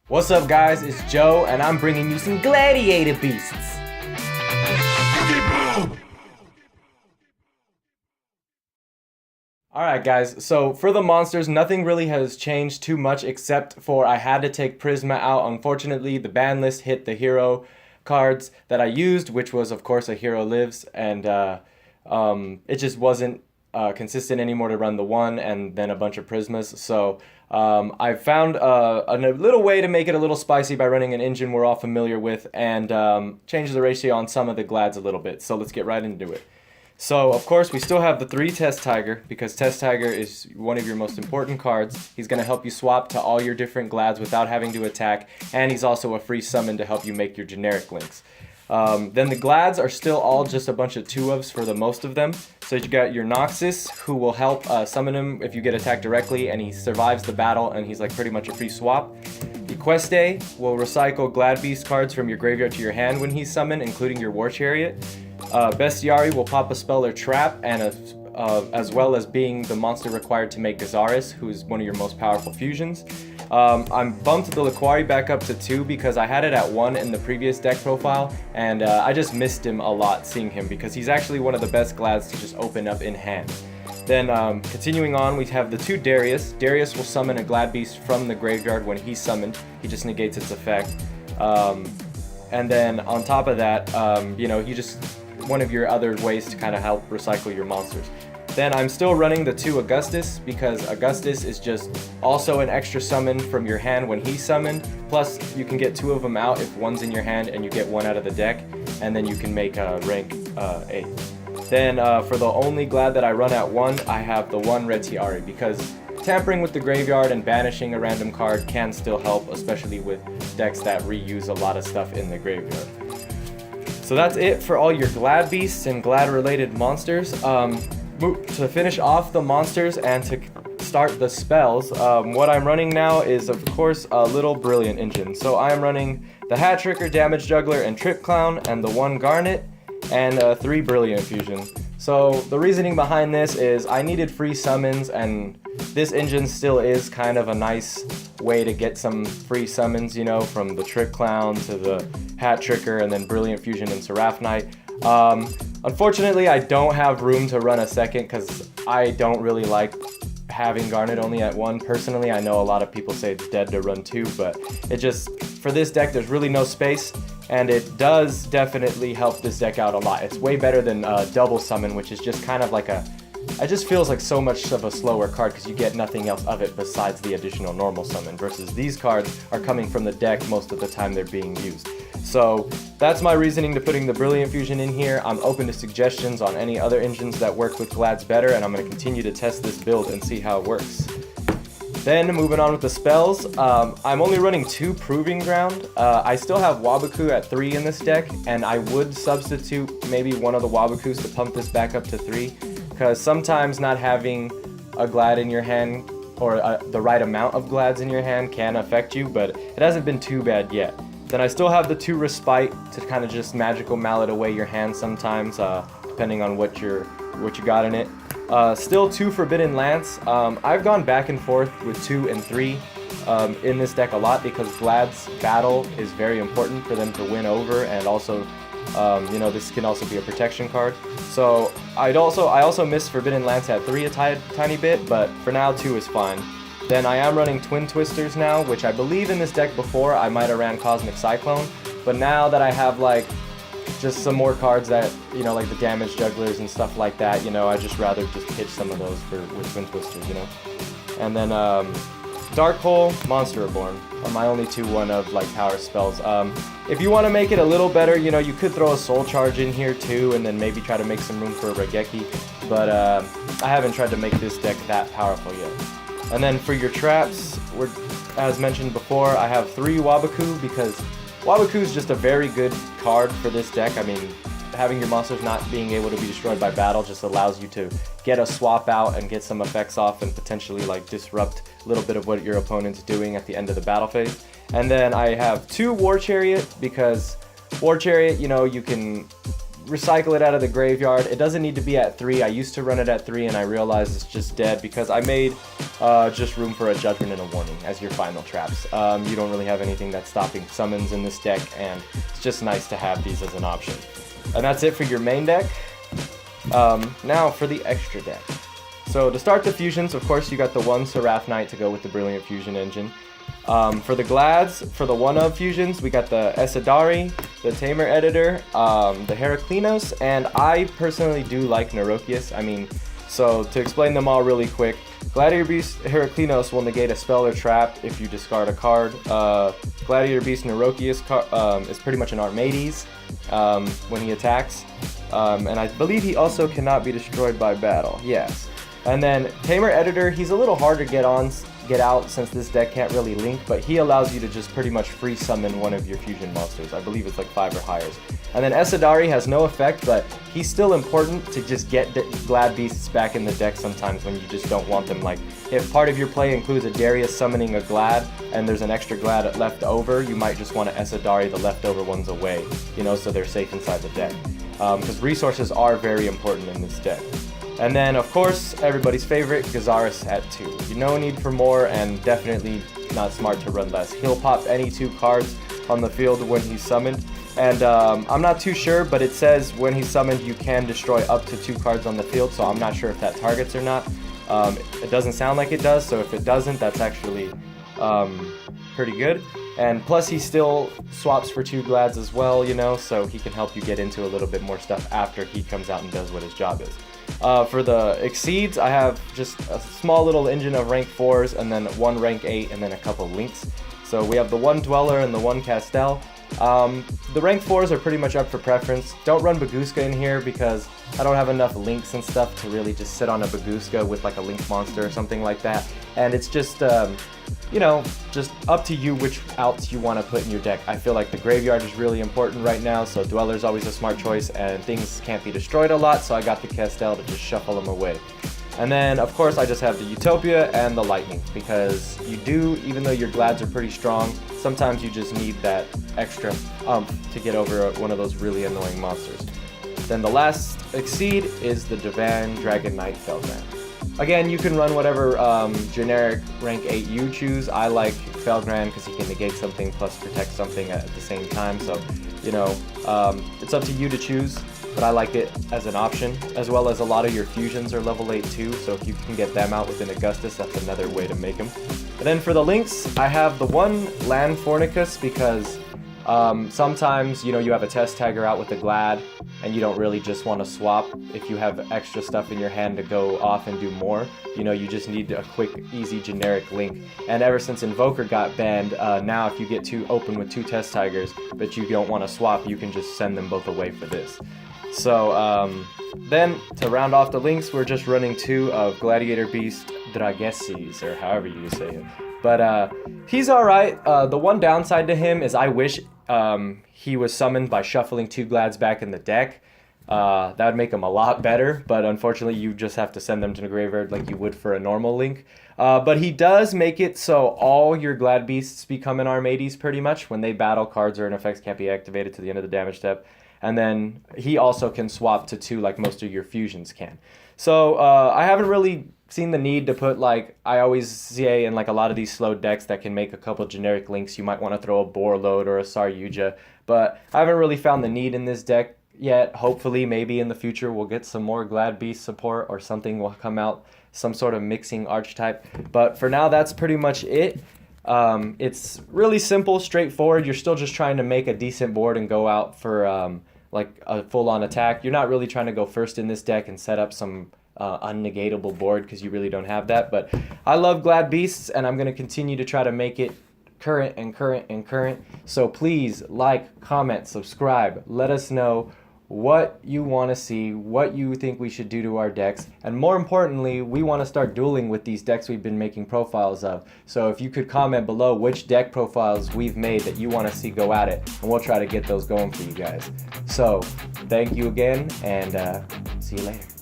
What's up guys, it's Joe and I'm bringing you some Gladiator Beasts. Alright guys, so for the monsters, nothing really has changed too much except for I had to take Prisma out. Unfortunately, the ban list hit the hero cards that I used, which was of course a hero lives, and it just wasn't consistent anymore to run the one and then a bunch of Prismas. So I found a little way to make it a little spicy by running an engine we're all familiar with and change the ratio on some of the Glads a little bit. So let's get right into it. So of course we still have the 3 Test Tiger, because Test Tiger is one of your most important cards. He's going to help you swap to all your different Glads without having to attack, and he's also a free summon to help you make your generic links. Then the Glads are still all just a bunch of 2-ofs for the most of them. So you got your Noxus, who will help summon him if you get attacked directly, and he survives the battle, and he's like pretty much a free swap. The Queste will recycle Glad Beast cards from your graveyard to your hand when he's summoned, including your War Chariot. Bestiari will pop a spell or trap, and as well as being the monster required to make Gazaris, who is one of your most powerful fusions. I'm bumped the Laquari back up to 2 because I had it at 1 in the previous deck profile, and I just missed him a lot seeing him because he's actually one of the best Glads to just open up in hand. Then continuing on, we have the 2 Darius. Darius will summon a Glad Beast from the graveyard when he's summoned. He just negates its effect. And then on top of that, he just one of your other ways to kind of help recycle your monsters. Then I'm still running the 2 Augustus because Augustus is just also an extra summon from your hand when he's summoned. Plus you can get 2 of them out if one's in your hand and you get 1 out of the deck, and then you can make rank 8. Then for the only Glad that I run at 1, I have the 1 Retiari, because tampering with the graveyard and banishing a random card can still help, especially with decks that reuse a lot of stuff in the graveyard. So that's it for all your Glad Beasts and Glad related monsters. To finish off the monsters and to start the spells, what I'm running now is of course a little brilliant engine. So I am running the Hat Tricker, Damage Juggler, and Trip Clown, and the 1 Garnet, and 3 Brilliant Fusion. So the reasoning behind this is I needed free summons, and this engine still is kind of a nice way to get some free summons, from the Trip Clown to the Hat Tricker and then Brilliant Fusion and Seraph Knight. Unfortunately, I don't have room to run a second because I don't really like having Garnet only at 1. Personally, I know a lot of people say it's dead to run 2, but it just, for this deck, there's really no space, and it does definitely help this deck out a lot. It's way better than Double Summon, which is just kind of like it just feels like so much of a slower card because you get nothing else of it besides the additional normal summon, versus these cards are coming from the deck most of the time they're being used. So that's my reasoning to putting the Brilliant Fusion in here. I'm open to suggestions on any other engines that work with Glads better, and I'm going to continue to test this build and see how it works. Then moving on with the spells, I'm only running 2 Proving Ground. I still have Waboku at 3 in this deck, and I would substitute maybe one of the Wabokus to pump this back up to 3, because sometimes not having a Glad in your hand, or the right amount of Glads in your hand, can affect you, but it hasn't been too bad yet. Then I still have the 2 Respite to kind of just magical mallet away your hand sometimes, depending on what you got in it. Still 2 Forbidden Lance. I've gone back and forth with 2 and 3 in this deck a lot because Glad's battle is very important for them to win over, and also, this can also be a protection card. So I also miss Forbidden Lance at 3 a tiny bit, but for now 2 is fine. Then I am running Twin Twisters now, which I believe in this deck before I might have ran Cosmic Cyclone, but now that I have just some more cards that, like the Damage Jugglers and stuff like that, I just rather just pitch some of those with Twin Twisters, And then Dark Hole, Monster Reborn are my only 2 1-of power spells. If you want to make it a little better, you could throw a Soul Charge in here too, and then maybe try to make some room for a Regeki, but I haven't tried to make this deck that powerful yet. And then for your traps, as mentioned before, I have 3 Waboku because Waboku is just a very good card for this deck. I mean, having your monsters not being able to be destroyed by battle just allows you to get a swap out and get some effects off and potentially disrupt a little bit of what your opponent's doing at the end of the battle phase. And then I have 2 War Chariot because War Chariot, you can recycle it out of the graveyard. It doesn't need to be at 3. I used to run it at 3 and I realized it's just dead because I made just room for a Judgment and a Warning as your final traps. You don't really have anything that's stopping summons in this deck, and it's just nice to have these as an option. And that's it for your main deck. Now for the extra deck. So to start the fusions, of course, you got the 1 Seraph Knight to go with the Brilliant Fusion engine. For the Glads, for the 1-of fusions, we got the Esadari, the Tamer Editor, the Heraklinos, and I personally do like Neurokius. I mean, so to explain them all really quick, Gladiator Beast Heraklinos will negate a spell or trap if you discard a card. Gladiator Beast Neurokius is pretty much an Armades when he attacks. And I believe he also cannot be destroyed by battle. Yes. And then Tamer Editor, he's a little hard to get out since this deck can't really link, but he allows you to just pretty much free summon one of your fusion monsters. I believe it's like 5 or higher. And then Esadari has no effect, but he's still important to just get Glad Beasts back in the deck sometimes when you just don't want them. Like, if part of your play includes a Darius summoning a Glad, and there's an extra Glad left over, you might just want to Esadari the leftover ones away, you know, so they're safe inside the deck. Because resources are very important in this deck. And then, of course, everybody's favorite, Gazaris at 2. You no need for more, and definitely not smart to run less. He'll pop any 2 cards on the field when he's summoned. And I'm not too sure, but it says when he's summoned, you can destroy up to 2 cards on the field, so I'm not sure if that targets or not. It doesn't sound like it does, so if it doesn't, that's actually pretty good. And plus, he still swaps for 2 Glads as well, you know, so he can help you get into a little bit more stuff after he comes out and does what his job is. For the Exceeds, I have just a small little engine of rank 4s, and then 1 rank 8, and then a couple links. So we have the 1 Dweller and the 1 Castel. The rank 4s are pretty much up for preference. Don't run Baguska in here because I don't have enough links and stuff to really just sit on a Baguska with like a link monster or something like that. And it's just, you know, just up to you which outs you want to put in your deck. I feel like the graveyard is really important right now, so Dweller's always a smart choice, and things can't be destroyed a lot, so I got the Castel to just shuffle them away. And then, of course, I just have the Utopia and the Lightning, because you do, even though your Glads are pretty strong, sometimes you just need that extra to get over one of those really annoying monsters. Then the last Exceed is the Divan Dragon Knight Felgrand. Again, you can run whatever generic rank 8 you choose. I like Felgrand because he can negate something plus protect something at the same time, so, you know, it's up to you to choose. But I like it as an option, as well as a lot of your fusions are level 8 too, so if you can get them out within Augustus, that's another way to make them. And then for the links, I have the 1 Land Fornicus because sometimes, you know, you have a test tagger out with a Glad, and you don't really just want to swap if you have extra stuff in your hand to go off and do more. You know, you just need a quick, easy, generic link. And ever since Invoker got banned, now if you get too open with 2 test tigers, but you don't want to swap, you can just send them both away for this. So, then, to round off the links, we're just running 2 of Gladiator Beast Dragases, or however you say it. But, he's alright. The one downside to him is I wish he was summoned by shuffling 2 Glads back in the deck. That would make him a lot better, but unfortunately you just have to send them to the graveyard like you would for a normal link. But he does make it so all your Glad Beasts become an Armades pretty much. When they battle, cards or an effects can't be activated to the end of the damage step. And then he also can swap to 2 like most of your fusions can. So I haven't really seen the need to put, like, I always say in like a lot of these slow decks that can make a couple generic links, you might want to throw a Borload or a Saryuja, but I haven't really found the need in this deck yet. Hopefully, maybe in the future we'll get some more Glad Beast support or something will come out, some sort of mixing archetype. But for now, that's pretty much it. It's really simple, straightforward. You're still just trying to make a decent board and go out for like a full-on attack. You're not really trying to go first in this deck and set up some unnegatable board because you really don't have that. But I love Glad Beasts, and I'm going to continue to try to make it current and current and current. So please like, comment, subscribe. Let us know what you want to see, what you think we should do to our decks, and more importantly, we want to start dueling with these decks we've been making profiles of. So if you could comment below which deck profiles we've made that you want to see go at it, and we'll try to get those going for you guys. So thank you again, and see you later.